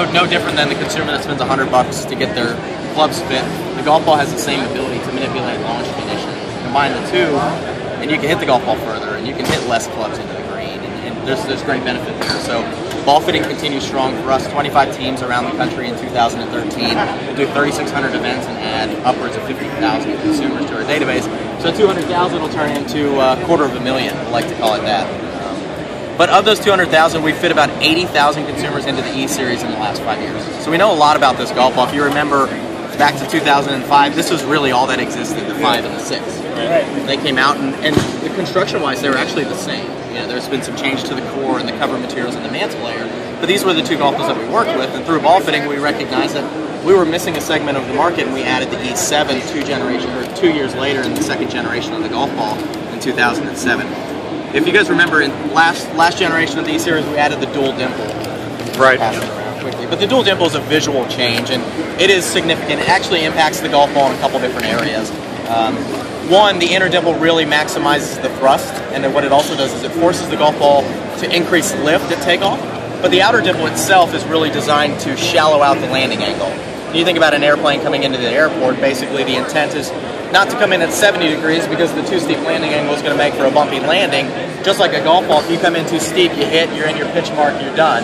no different than the consumer that spends $100 to get their clubs fit. The golf ball has the same ability to manipulate launch conditions. Combine the two, and you can hit the golf ball further, and you can hit less clubs into the green, and there's great benefit there. So ball fitting continues strong for us. 25 teams around the country in 2013. We'll do 3,600 events and add upwards of 50,000 consumers to our database. So 200,000 will turn into $250,000. We like to call it that. But of those 200,000, we fit about 80,000 consumers into the E-Series in the last 5 years. So we know a lot about this golf ball. If you remember back to 2005, this was really all that existed, the 5 and the 6. Right. They came out, and the construction-wise, they were actually the same. You know, there's been some change to the core and the cover materials and the mantle layer, but these were the two golf balls that we worked with, and through ball fitting, we recognized that we were missing a segment of the market, and we added the E7 2 years later in the second generation of the golf ball in 2007. If you guys remember, in last generation of the E-Series, we added the dual dimple. Right. But the dual dimple is a visual change, and it is significant. It actually impacts the golf ball in a couple different areas. One, the inner dimple really maximizes the thrust, and then what it also does is it forces the golf ball to increase lift at takeoff. But the outer dimple itself is really designed to shallow out the landing angle. When you think about an airplane coming into the airport, basically the intent is not to come in at 70 degrees because the too steep landing angle is going to make for a bumpy landing. Just like a golf ball, if you come in too steep, you hit, you're in your pitch mark, you're done.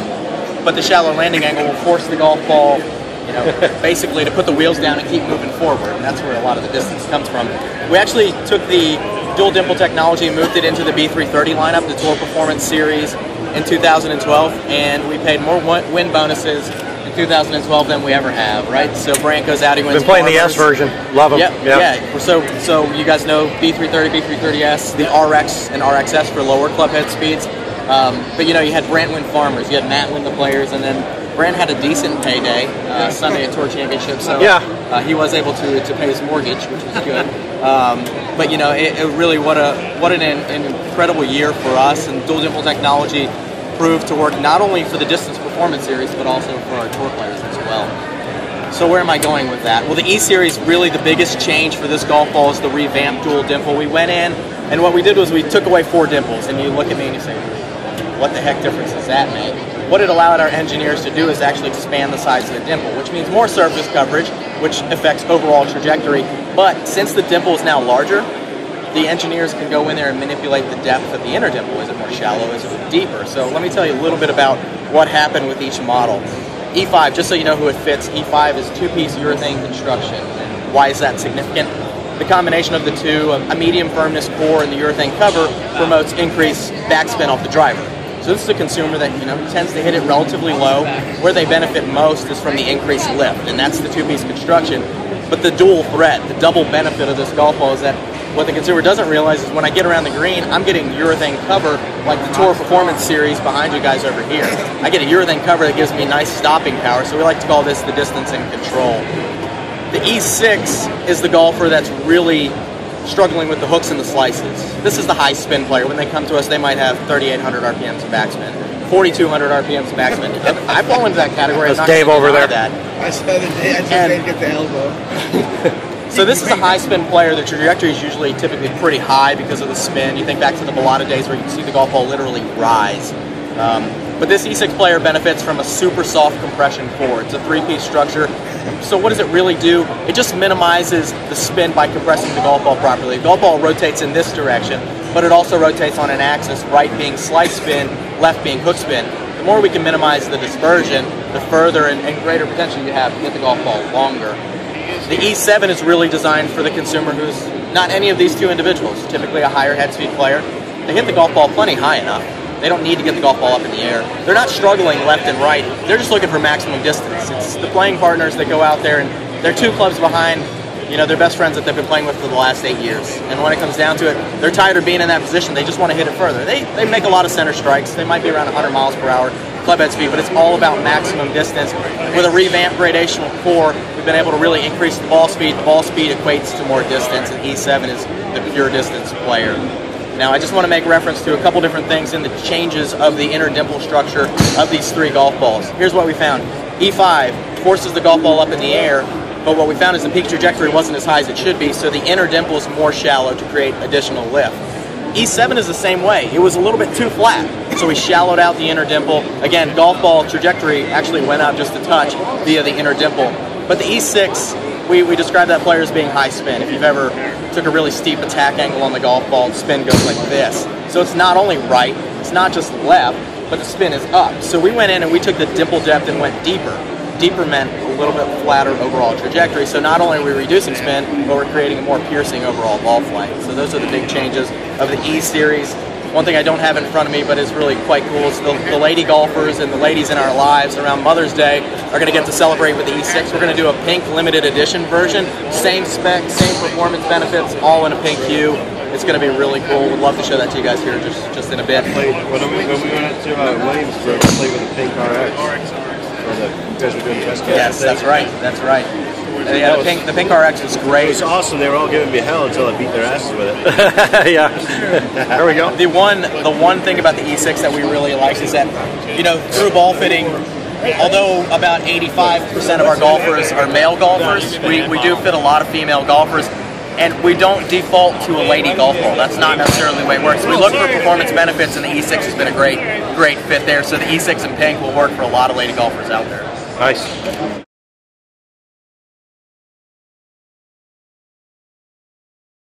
But the shallow landing angle will force the golf ball, you know, basically to put the wheels down and keep moving forward, and that's where a lot of the distance comes from. We actually took the dual dimple technology and moved it into the B330 lineup, the Tour Performance Series, in 2012, and we paid more win bonuses in 2012 than we ever have, right? So Branko's Audi wins. Been playing the S version, love them. Yeah. So you guys know B330, B330S, the RX and RXS for lower club head speeds. But you know, you had Brant win Farmers, you had Matt win the Players, and then Brant had a decent payday Sunday at Tour Championship, so he was able to pay his mortgage, which was good. But you know, it really what an incredible year for us, and dual dimple technology proved to work not only for the Distance Performance Series, but also for our Tour players as well. So where am I going with that? Well, the E-Series, really the biggest change for this golf ball is the revamped dual dimple. We went in, and what we did was we took away 4 dimples, and you look at me and you say, what the heck difference does that make? What it allowed our engineers to do is actually expand the size of the dimple, which means more surface coverage, which affects overall trajectory. But since the dimple is now larger, the engineers can go in there and manipulate the depth of the inner dimple. Is it more shallow? Is it deeper? So let me tell you a little bit about what happened with each model. E5, just so you know who it fits, E5 is 2-piece urethane construction. And why is that significant? The combination of the two, a medium firmness core and the urethane cover, promotes increased backspin off the driver. So this is a consumer that, you know, tends to hit it relatively low. Where they benefit most is from the increased lift, and that's the 2-piece construction. But the dual threat, the double benefit of this golf ball is that what the consumer doesn't realize is when I get around the green, I'm getting urethane cover like the Tour Performance Series behind you guys over here. I get a urethane cover that gives me nice stopping power, so we like to call this the distance and control. The E6 is the golfer that's really struggling with the hooks and the slices. This is the high spin player. When they come to us, they might have 3,800 RPMs of backspin, 4,200 RPMs of backspin. I fall into that category. That's Dave over there. I saw the day. I just didn't get the elbow. So this is a high spin player. The trajectory is usually typically pretty high because of the spin. You think back to the Bellata days where you can see the golf ball literally rise. But this E6 player benefits from a super soft compression core. It's a 3-piece structure. So what does it really do? It just minimizes the spin by compressing the golf ball properly. The golf ball rotates in this direction, but it also rotates on an axis, right being slide spin, left being hook spin. The more we can minimize the dispersion, the further and greater potential you have to get the golf ball longer. The E7 is really designed for the consumer who's not any of these two individuals, typically a higher head speed player. They hit the golf ball plenty high enough. They don't need to get the golf ball up in the air. They're not struggling left and right. They're just looking for maximum distance. It's the playing partners that go out there, and they're 2 clubs behind, you know, their best friends that they've been playing with for the last 8 years. And when it comes down to it, they're tired of being in that position. They just want to hit it further. They make a lot of center strikes. They might be around 100 miles per hour club head speed, but it's all about maximum distance. With a revamped gradational core, we've been able to really increase the ball speed. The ball speed equates to more distance, and E7 is the pure distance player. Now, I just want to make reference to a couple different things in the changes of the inner dimple structure of these 3 golf balls. Here's what we found. E5 forces the golf ball up in the air, but what we found is the peak trajectory wasn't as high as it should be, so the inner dimple is more shallow to create additional lift. E7 is the same way. It was a little bit too flat, so we shallowed out the inner dimple. Again, golf ball trajectory actually went out just a touch via the inner dimple. But the E6, we describe that player as being high spin. If you've ever took a really steep attack angle on the golf ball, the spin goes like this. So it's not only right, it's not just left, but the spin is up. So we went in and we took the dimple depth and went deeper. Deeper meant a little bit flatter overall trajectory. So not only are we reducing spin, but we're creating a more piercing overall ball flight. So those are the big changes of the E series. One thing I don't have in front of me, but is really quite cool, is the lady golfers and the ladies in our lives around Mother's Day are going to get to celebrate with the E6. We're going to do a pink limited edition version. Same spec, same performance benefits, all in a pink hue. It's going to be really cool. We'd love to show that to you guys here just in a bit. When we went out to Williamsburg, I played with the pink RX. You guys were doing test games. Yes, that's right. That's right. Yeah, the pink RX was great. It was awesome. They were all giving me hell until I beat their asses with it. Yeah. There we go. The one thing about the E6 that we really like is that, you know, through ball fitting, although about 85% of our golfers are male golfers, we do fit a lot of female golfers, and we don't default to a lady golf ball. That's not necessarily the way it works. We look for performance benefits, and the E6 has been a great fit there. So the E6 in pink will work for a lot of lady golfers out there. Nice.